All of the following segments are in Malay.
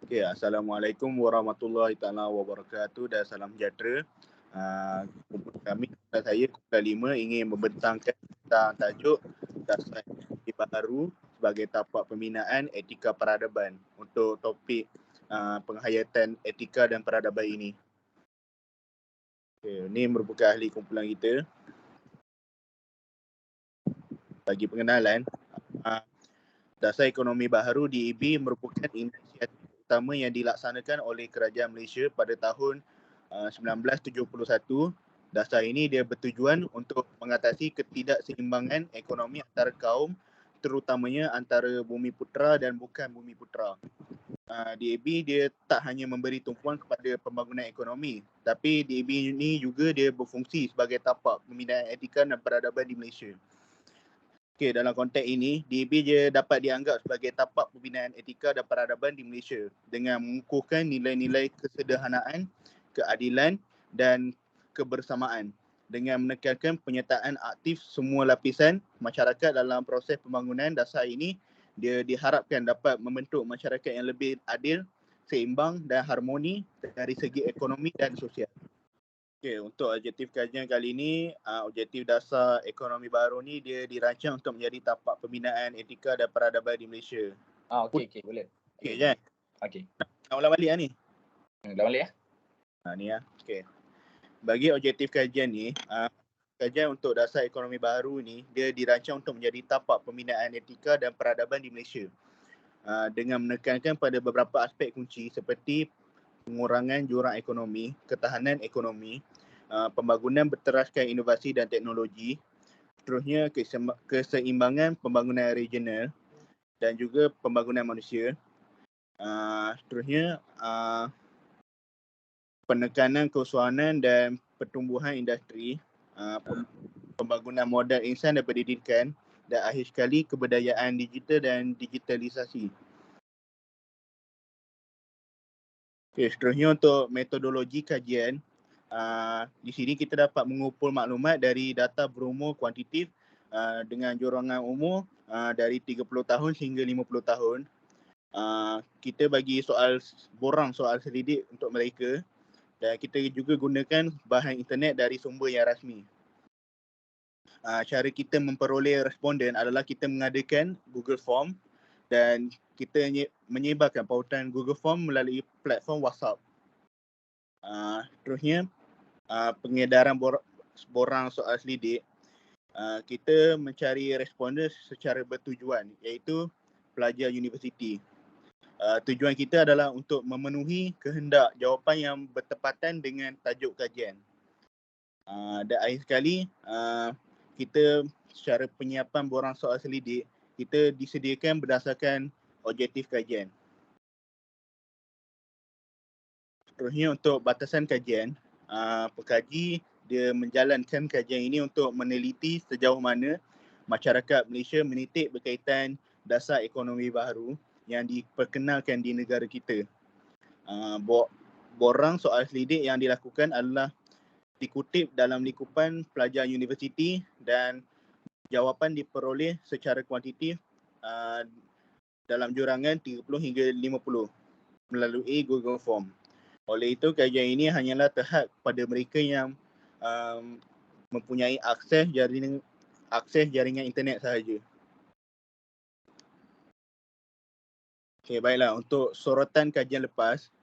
Okay, Assalamualaikum warahmatullahi taala wabarakatuh dan salam sejahtera. Kami, saya Kumpulan 5 ingin membentangkan tentang tajuk Dasar Ekonomi Baharu sebagai tapak pembinaan etika peradaban untuk topik penghayatan etika dan peradaban ini. Okay, ini merupakan ahli kumpulan kita. Bagi pengenalan, Dasar Ekonomi Baharu DEB merupakan inisiatif utama yang dilaksanakan oleh Kerajaan Malaysia pada tahun 1971. Dasar ini dia bertujuan untuk mengatasi ketidakseimbangan ekonomi antara kaum, terutamanya antara Bumiputera dan bukan Bumiputera. DAB dia tak hanya memberi tumpuan kepada pembangunan ekonomi, tapi DAB ini juga dia berfungsi sebagai tapak pembinaan etika dan peradaban di Malaysia. Okay, dalam konteks ini, DAB je dapat dianggap sebagai tapak pembinaan etika dan peradaban di Malaysia dengan mengukuhkan nilai-nilai kesederhanaan, keadilan dan kebersamaan dengan menekankan penyertaan aktif semua lapisan masyarakat dalam proses pembangunan. Dasar ini dia diharapkan dapat membentuk masyarakat yang lebih adil, seimbang dan harmoni dari segi ekonomi dan sosial. Okay, untuk objektif kajian kali ini, objektif dasar ekonomi baru ni dia dirancang untuk menjadi tapak pembinaan etika dan peradaban di Malaysia. Okey, boleh. Okey kan? Okey. Nak ulang balik ni? Ulang balik ya. Ni ya. Okey. Bagi objektif kajian ni, kajian untuk dasar ekonomi baru ni dia dirancang untuk menjadi tapak pembinaan etika dan peradaban di Malaysia. Dengan menekankan pada beberapa aspek kunci seperti pengurangan jurang ekonomi, ketahanan ekonomi, pembangunan berteraskan inovasi dan teknologi, seterusnya keseimbangan pembangunan regional dan juga pembangunan manusia, seterusnya penekanan kesusahanan dan pertumbuhan industri, pembangunan modal insan dan pendidikan, dan akhir sekali kebudayaan digital dan digitalisasi. Okay, seterusnya untuk metodologi kajian, di sini kita dapat mengumpul maklumat dari data berumur kuantitatif dengan jorangan umur dari 30 tahun hingga 50 tahun. Kita bagi borang soal selidik untuk mereka dan kita juga gunakan bahan internet dari sumber yang rasmi. Cara kita memperoleh responden adalah kita mengadakan Google Form dan kita menyebarkan pautan Google Form melalui platform WhatsApp. Terusnya, pengedaran borang soal selidik, kita mencari responden secara bertujuan iaitu pelajar universiti. Tujuan kita adalah untuk memenuhi kehendak jawapan yang bertepatan dengan tajuk kajian. Dan akhir sekali, kita secara penyiapan borang soal selidik, kita disediakan berdasarkan objektif kajian. Seterusnya untuk batasan kajian, pekaji dia menjalankan kajian ini untuk meneliti sejauh mana masyarakat Malaysia menitik berkaitan dasar ekonomi baru yang diperkenalkan di negara kita. Borang soal selidik yang dilakukan adalah dikutip dalam lingkupan pelajar universiti dan jawapan diperoleh secara kuantitatif dalam jurangan 30 hingga 50 melalui Google Form. Oleh itu, kajian ini hanyalah terhad kepada mereka yang mempunyai akses jaringan internet sahaja. Okay, baiklah. Untuk sorotan kajian lepas,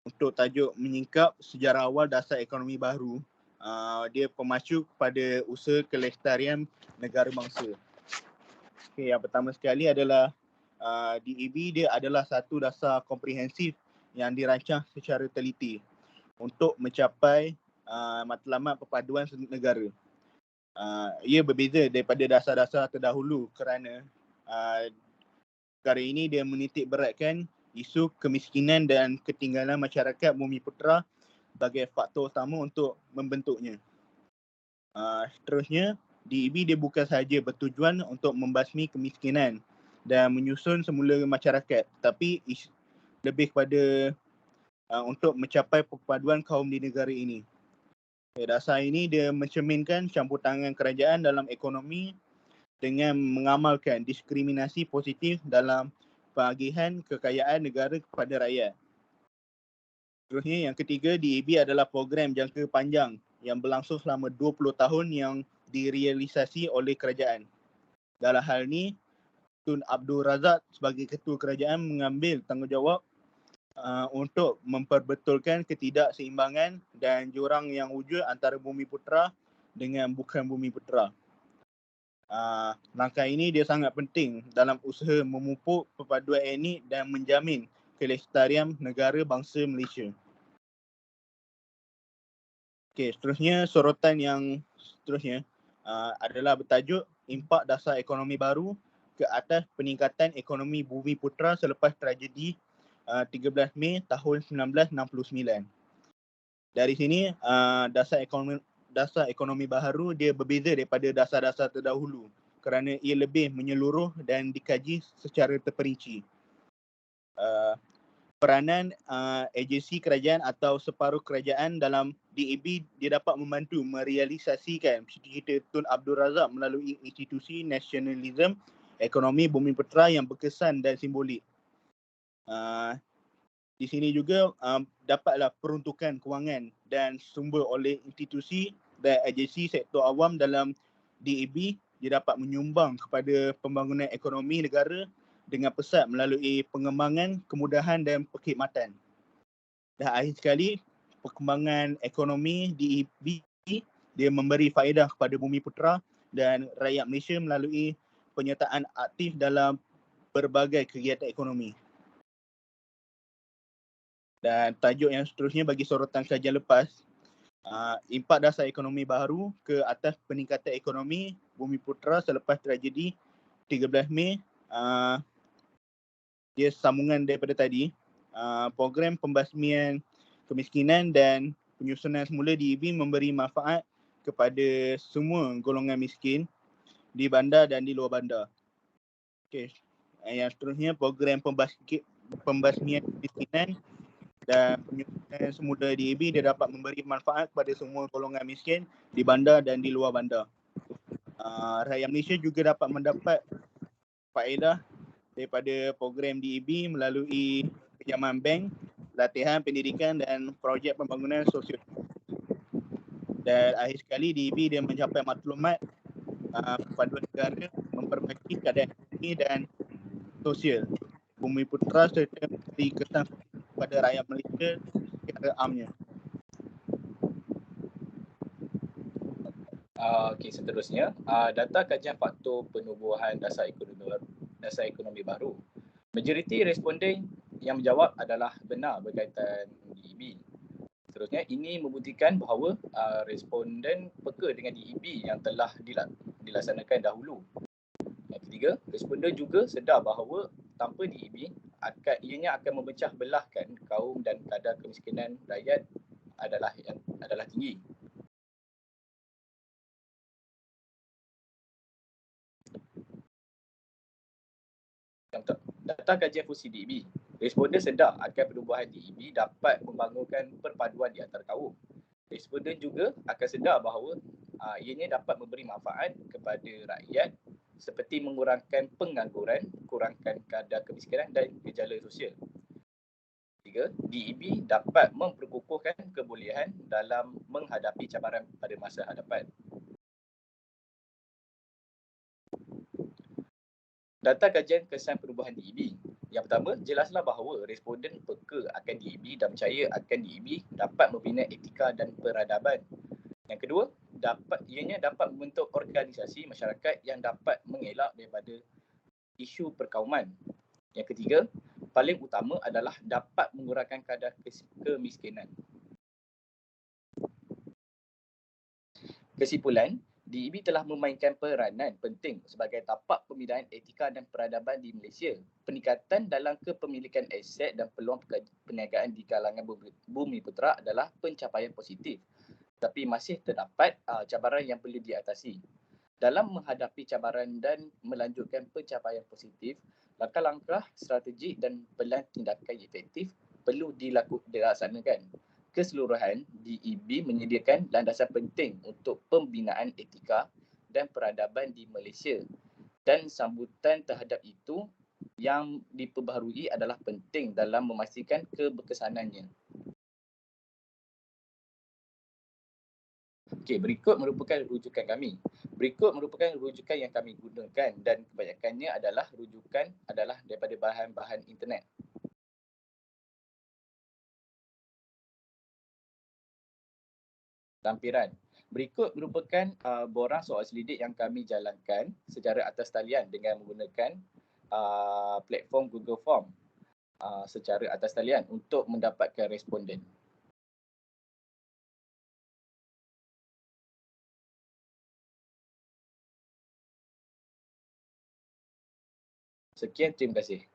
untuk tajuk menyingkap sejarah awal dasar ekonomi baru, dia pemacu kepada usaha kelestarian negara bangsa. Okay, yang pertama sekali adalah DEB dia adalah satu dasar komprehensif yang dirancang secara teliti untuk mencapai matlamat perpaduan negara. Ia berbeza daripada dasar-dasar terdahulu kerana perkara ini dia menitik beratkan isu kemiskinan dan ketinggalan masyarakat Bumiputera sebagai faktor utama untuk membentuknya. Seterusnya, DEB dia bukan sahaja bertujuan untuk membasmi kemiskinan dan menyusun semula masyarakat, tapi lebih kepada untuk mencapai perpaduan kaum di negara ini. Dasar ini dia mencerminkan campur tangan kerajaan dalam ekonomi dengan mengamalkan diskriminasi positif dalam pengagihan kekayaan negara kepada rakyat. Seterusnya, yang ketiga, DAB adalah program jangka panjang yang berlangsung selama 20 tahun yang direalisasi oleh kerajaan. Dalam hal ini, Tun Abdul Razak sebagai ketua kerajaan mengambil tanggungjawab untuk memperbetulkan ketidakseimbangan dan jurang yang wujud antara Bumiputera dengan bukan Bumiputera. Langkah ini dia sangat penting dalam usaha memupuk perpaduan etnik dan menjamin kelestarian negara bangsa Malaysia. Okey, seterusnya sorotan yang seterusnya adalah bertajuk impak dasar ekonomi baru ke atas peningkatan ekonomi Bumiputera selepas tragedi 13 Mei tahun 1969. Dari sini dasar ekonomi baharu dia berbeza daripada dasar-dasar terdahulu kerana ia lebih menyeluruh dan dikaji secara terperinci. Peranan agensi kerajaan atau separuh kerajaan dalam DAB dia dapat membantu merealisasikan cita-cita Tun Abdul Razak melalui institusi nasionalisme ekonomi Bumiputera yang berkesan dan simbolik. Di sini juga dapatlah peruntukan kewangan dan sumber oleh institusi dan agensi sektor awam dalam DAB dia dapat menyumbang kepada pembangunan ekonomi negara dengan pesat melalui pengembangan, kemudahan dan perkhidmatan. Dan akhir sekali, perkembangan ekonomi DAB dia memberi faedah kepada Bumiputera dan rakyat Malaysia melalui penyertaan aktif dalam berbagai kegiatan ekonomi. Dan tajuk yang seterusnya bagi sorotan kajian lepas, impak dasar ekonomi baru ke atas peningkatan ekonomi Bumiputera selepas tragedi 13 Mei. Dia sambungan daripada tadi. Program pembasmian kemiskinan dan penyusunan semula DAB memberi manfaat kepada semua golongan miskin di bandar dan di luar bandar. Okey. Yang seterusnya program pembasmian kemiskinan dan penyusunan semula DAB dia dapat memberi manfaat kepada semua golongan miskin di bandar dan di luar bandar. Rakyat Malaysia juga dapat mendapat faedah daripada program DAB melalui pinjaman bank, latihan pendidikan dan projek pembangunan sosial. Dan akhir sekali DAB dia mencapai maklumat perpaduan negara memperbaiki keadaan ekonomi dan sosial Bumiputera serta memberi kesan kepada rakyat Malaysia secara amnya. Okey, seterusnya data kajian faktor penubuhan dasar ekonomi baru. Majoriti responden yang menjawab adalah benar berkaitan DAB. Seterusnya, ini membuktikan bahawa responden peka dengan DAB yang telah dilaksanakan dahulu. Yang ketiga, responden juga sedar bahawa tanpa DAB, ianya akan memecah belahkan kaum dan kadar kemiskinan rakyat adalah tinggi. Data kajian fungsi DAB. Responden sedar akan penubuhan DAB dapat membangunkan perpaduan di antara kaum. Responden juga akan sedar bahawa ianya dapat memberi manfaat kepada rakyat seperti mengurangkan pengangguran, kurangkan kadar kemiskinan dan gejala sosial. Tiga, DAB dapat memperkukuhkan kebolehan dalam menghadapi cabaran pada masa hadapan. Data kajian kesan perubahan DAB. Yang pertama, jelaslah bahawa responden peka akan DAB dan percaya akan DAB dapat membina etika dan peradaban. Yang kedua, ianya dapat membentuk organisasi masyarakat yang dapat mengelak daripada isu perkauman. Yang ketiga, paling utama adalah dapat mengurangkan kadar kemiskinan. Kesimpulan, DAB telah memainkan peranan penting sebagai tapak pembinaan etika dan peradaban di Malaysia. Peningkatan dalam kepemilikan aset dan peluang perniagaan di kalangan Bumiputera adalah pencapaian positif. Tapi masih terdapat cabaran yang perlu diatasi. Dalam menghadapi cabaran dan melanjutkan pencapaian positif, langkah-langkah strategik dan pelan tindakan efektif perlu dilaksanakan. Keseluruhan, DAB menyediakan landasan penting untuk pembinaan etika dan peradaban di Malaysia Dan sambutan terhadap itu yang diperbaharui adalah penting dalam memastikan keberkesanannya. Okey, berikut merupakan rujukan kami. Berikut merupakan rujukan yang kami gunakan dan kebanyakannya adalah rujukan daripada bahan-bahan internet. Lampiran. Berikut merupakan borang soal selidik yang kami jalankan secara atas talian dengan menggunakan platform Google Form secara atas talian untuk mendapatkan responden. Sekian, terima kasih.